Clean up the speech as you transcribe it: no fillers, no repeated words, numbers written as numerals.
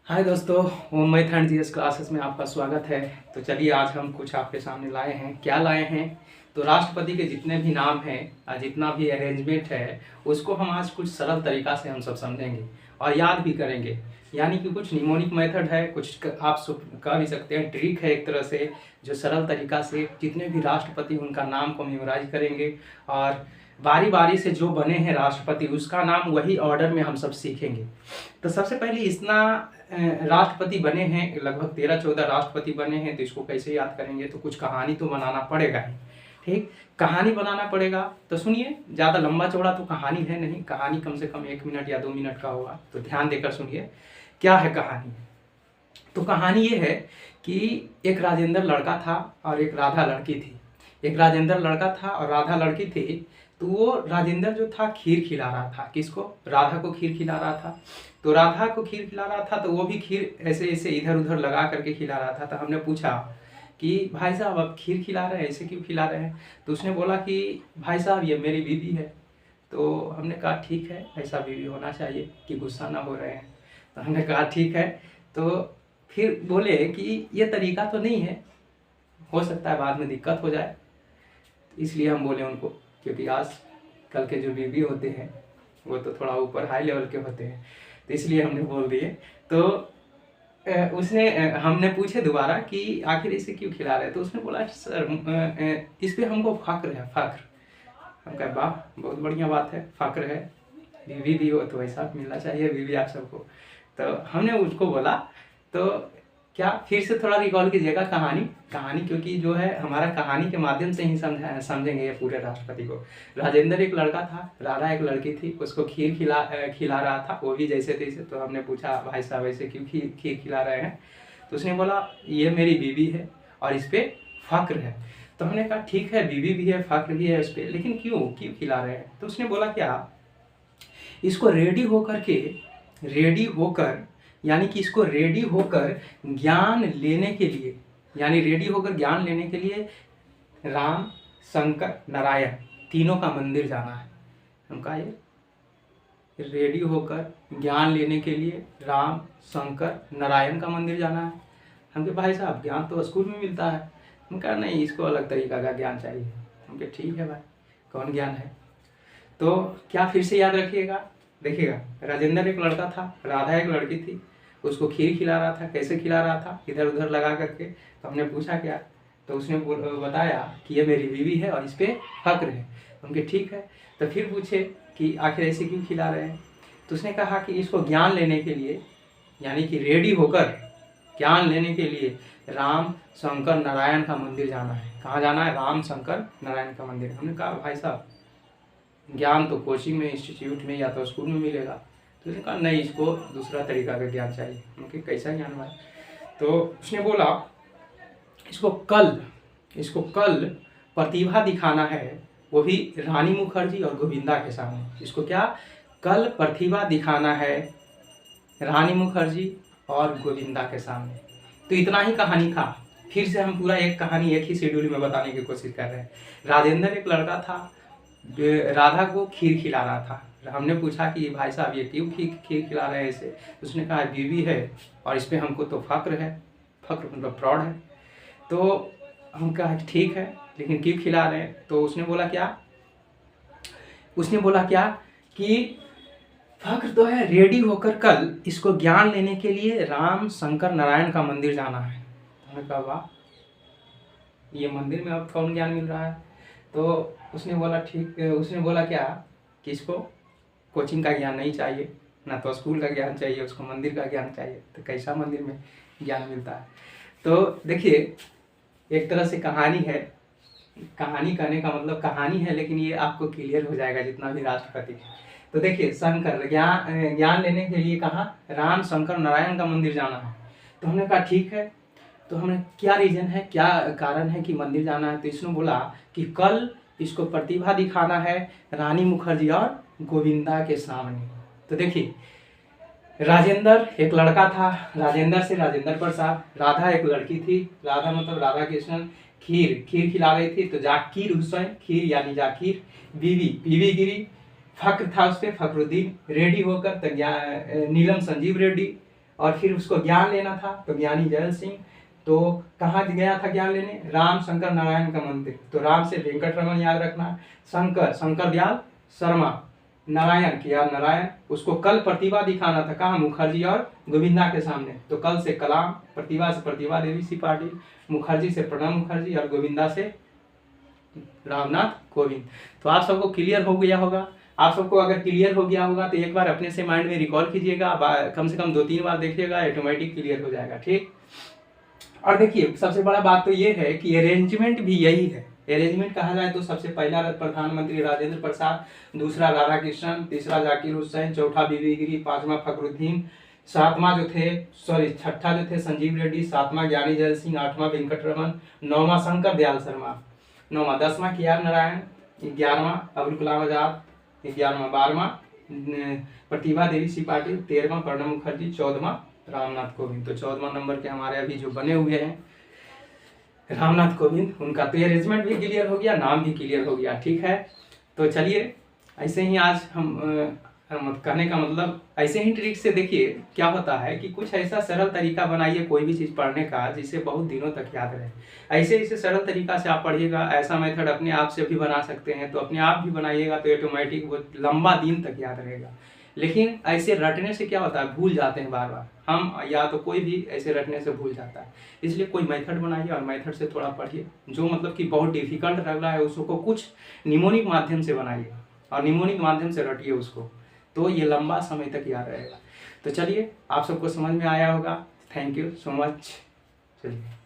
हाय दोस्तों, ओम Maithon GS classes में आपका स्वागत है। तो चलिए आज हम कुछ आपके सामने लाए हैं। क्या लाए हैं? तो राष्ट्रपति के जितने भी नाम हैं और जितना भी अरेंजमेंट है उसको हम आज कुछ सरल तरीका से हम सब समझेंगे और याद भी करेंगे। यानी कि कुछ निमोनिक मेथड है, कुछ आप कह भी सकते हैं ट्रिक है एक तरह से, जो सरल तरीका से जितने भी राष्ट्रपति उनका नाम को मेमोराइज करेंगे और बारी बारी से जो बने हैं राष्ट्रपति उसका नाम वही ऑर्डर में हम सब सीखेंगे। तो सबसे पहले इतना राष्ट्रपति बने हैं, लगभग 13-14 राष्ट्रपति बने हैं, तो इसको कैसे याद करेंगे? तो कुछ कहानी तो बनाना पड़ेगा ही। ठीक, कहानी बनाना पड़ेगा। तो सुनिए, ज़्यादा लंबा चौड़ा तो कहानी है नहीं, कहानी कम से कम 1 मिनट या 2 मिनट का होगा, तो ध्यान देकर सुनिए क्या है कहानी। तो कहानी ये है कि एक राजेंद्र लड़का था और एक राधा लड़की थी। एक राजेंद्र लड़का था और राधा लड़की थी। तो वो राजेंद्र जो था खीर खिला रहा था, किसको? राधा को खीर खिला रहा था। तो राधा को खीर खिला रहा था तो वो भी खीर ऐसे ऐसे इधर उधर लगा करके खिला रहा था। तो हमने पूछा कि भाई साहब आप खीर खिला रहे हैं, ऐसे क्यों खिला रहे हैं? तो उसने बोला कि भाई साहब ये मेरी बीवी है। तो हमने कहा ठीक है, ऐसा बीवी होना चाहिए कि गुस्सा ना हो रहे हैं। तो हमने कहा ठीक है। तो फिर बोले कि ये तरीका तो नहीं है, हो सकता है बाद में दिक्कत हो जाए। इसलिए हम बोले उनको, क्योंकि आज कल के जो बीवी होते हैं वो तो थोड़ा ऊपर हाई लेवल के होते हैं, तो इसलिए हमने बोल दिए। तो हमने पूछे दोबारा कि आखिर इसे क्यों खिला रहे हैं? तो उसने बोला सर इस पे हमको फ़क्र है, फ़क्र। हम कहे वाह, बहुत बढ़िया बात है, फ़क्र है, बीवी भी हो तो ऐसा मिलना चाहिए बीवी आप सबको। तो हमने उसको बोला तो क्या फिर से थोड़ा रिकॉल कीजिएगा कहानी, क्योंकि जो है हमारा कहानी के माध्यम से ही समझेंगे ये पूरे राष्ट्रपति को। राजेंद्र एक लड़का था, राधा एक लड़की थी, उसको खीर खिला रहा था, वो भी जैसे तैसे। तो हमने पूछा भाई साहब ऐसे क्यों खीर खिला रहे हैं? तो उसने बोला ये मेरी बीवी है और इस पर फ़क्र है। तो हमने कहा ठीक है, बीवी भी है, फ़क्र भी है उस पर, लेकिन क्यों क्यों खिला रहे हैं? तो उसने बोला क्या, इसको रेडी होकर यानी कि इसको रेडी होकर ज्ञान लेने के लिए, यानी रेडी होकर ज्ञान लेने के लिए राम, शंकर, नारायण तीनों का मंदिर जाना है। हम कहा ये रेडी होकर ज्ञान लेने के लिए राम, शंकर, नारायण का मंदिर जाना है। हम कहे भाई साहब ज्ञान तो स्कूल में मिलता है। हम कहा नहीं, इसको अलग तरीका का ज्ञान चाहिए। हम कहे ठीक है भाई, कौन ज्ञान है? तो क्या फिर से याद रखिएगा, देखिएगा। राजेंद्र एक लड़का था, राधा एक लड़की थी, उसको खीर खिला रहा था। कैसे खिला रहा था? इधर उधर लगा करके। तो हमने पूछा क्या? तो उसने बताया कि ये मेरी बीवी है और इस पर फ़क्र है। उनके ठीक है। तो फिर पूछे कि आखिर ऐसे क्यों खिला रहे हैं? तो उसने कहा कि इसको ज्ञान लेने के लिए, यानी कि रेडी होकर ज्ञान लेने के लिए राम, शंकर, नारायण का मंदिर जाना है। कहाँ जाना है? राम, शंकर, नारायण का मंदिर। हमने कहा भाई साहब ज्ञान तो कोचिंग में, इंस्टीट्यूट में या तो स्कूल में मिलेगा। तो उसने कहा नहीं, इसको दूसरा तरीका का ज्ञान चाहिए। उनके कैसा ज्ञान भाई? तो उसने बोला इसको कल प्रतिभा दिखाना है, वो भी रानी मुखर्जी और गोविंदा के सामने। इसको क्या? कल प्रतिभा दिखाना है रानी मुखर्जी और गोविंदा के सामने। तो इतना ही कहानी था। फिर से हम पूरा एक कहानी एक ही शेड्यूल में बताने की कोशिश कर रहे हैं। राजेंद्र एक लड़का था, राधा को खीर खिला रहा था। हमने पूछा कि भाई साहब ये क्यों खीर खिला रहे हैं इसे? उसने कहा बीवी है और इस पर हमको तो फ़क्र है, फ़क्र मतलब प्राउड है। तो हम कहा ठीक है, लेकिन क्यों खिला रहे हैं? तो उसने बोला क्या कि फ़क्र तो है, रेडी होकर कल इसको ज्ञान लेने के लिए राम, शंकर, नारायण का मंदिर जाना है। हमने कहा वाह, ये मंदिर में अब कौन ज्ञान मिल रहा है? तो उसने बोला क्या कि इसको कोचिंग का ज्ञान नहीं चाहिए, ना तो स्कूल का ज्ञान चाहिए, उसको मंदिर का ज्ञान चाहिए। तो कैसा मंदिर में ज्ञान मिलता है? तो देखिए, एक तरह से कहानी है। कहानी कहने का मतलब कहानी है, लेकिन ये आपको क्लियर हो जाएगा जितना भी राष्ट्रपति है। तो देखिए, शंकर ज्ञान लेने के लिए कहाँ? राम, शंकर, नारायण का मंदिर जाना है। तो हमने कहा ठीक है। तो हमने क्या रीज़न है, क्या कारण है कि मंदिर जाना है? तो इसने बोला कि कल इसको प्रतिभा दिखाना है रानी मुखर्जी और गोविंदा के सामने। तो देखिए, राजेंद्र एक लड़का था, राजेंद्र से राजेंद्र प्रसाद। राधा एक लड़की थी, राधा मतलब राधा कृष्णन। खीर खिला रही थी, तो जाकिर हुसैन, खीर यानी जाकिर। बीवी गिरी, फ़क्र था उस पर, फ़क्रुद्दीन। रेडी होकर तो नीलम संजीव रेड्डी और फिर उसको ज्ञान लेना था। तो ज्ञानी जैल सिंह तो कहाँ गया था ज्ञान लेने? राम शंकर नारायण का मंदिर। तो राम से वेंकटरमन याद रखना, शंकर दयाल शर्मा, नारायण किया नारायण, उसको कल प्रतिभा दिखाना था। कहाँ? मुखर्जी और गोविंदा के सामने। तो कल से कलाम, प्रतिभा से प्रतिभा देवी सी पाटिल, मुखर्जी से प्रणब मुखर्जी और गोविंदा से रामनाथ कोविंद। तो आप सबको क्लियर हो गया होगा। आप सबको अगर क्लियर हो गया होगा तो एक बार अपने से माइंड में रिकॉल कीजिएगा, कम से कम 2-3 बार देखिएगा, ऑटोमेटिक क्लियर हो जाएगा। ठीक। और देखिए सबसे बड़ा बात तो ये है कि अरेंजमेंट भी यही है। अरेंजमेंट कहा जाए तो सबसे पहला प्रधानमंत्री राजेंद्र प्रसाद, दूसरा राधा कृष्णन, तीसरा जाकिर हुसैन, चौथा बीबी गिरी, पांचवा फखरुद्दीन, छठा जो थे संजीव रेड्डी, सातवां ज्ञानी जैल सिंह, आठवां वेंकटरमन, नौवां शंकर दयाल शर्मा, 10वां KR नारायण, 11वां अब्दुल कलाम आजाद, 11वां 12वां प्रतिभा देवी सी पाटिल, 13वां प्रणब मुखर्जी, 14वां रामनाथ कोविंद। तो 14वां नंबर के हमारे अभी जो बने हुए हैं रामनाथ कोविंद, उनका तो अरेंजमेंट भी क्लियर हो गया, नाम भी क्लियर हो गया। ठीक है। तो चलिए ऐसे ही आज हम कहने का मतलब ऐसे ही ट्रिक से देखिए क्या होता है कि कुछ ऐसा सरल तरीका बनाइए कोई भी चीज़ पढ़ने का जिससे बहुत दिनों तक याद रहे। ऐसे सरल तरीका से आप पढ़िएगा। ऐसा मेथड अपने आप से भी बना सकते हैं, तो अपने आप भी बनाइएगा तो ऑटोमेटिक वो लंबा दिन तक याद रहेगा। लेकिन ऐसे रटने से क्या होता है, भूल जाते हैं बार बार हम, या तो कोई भी ऐसे रटने से भूल जाता है। इसलिए कोई मेथड बनाइए और मेथड से थोड़ा पढ़िए। जो मतलब कि बहुत डिफिकल्ट लग रहा है उसको कुछ निमोनिक माध्यम से बनाइए और निमोनिक माध्यम से रटिए उसको, तो ये लंबा समय तक याद रहेगा। तो चलिए आप सबको समझ में आया होगा। Thank you so much. चलिए।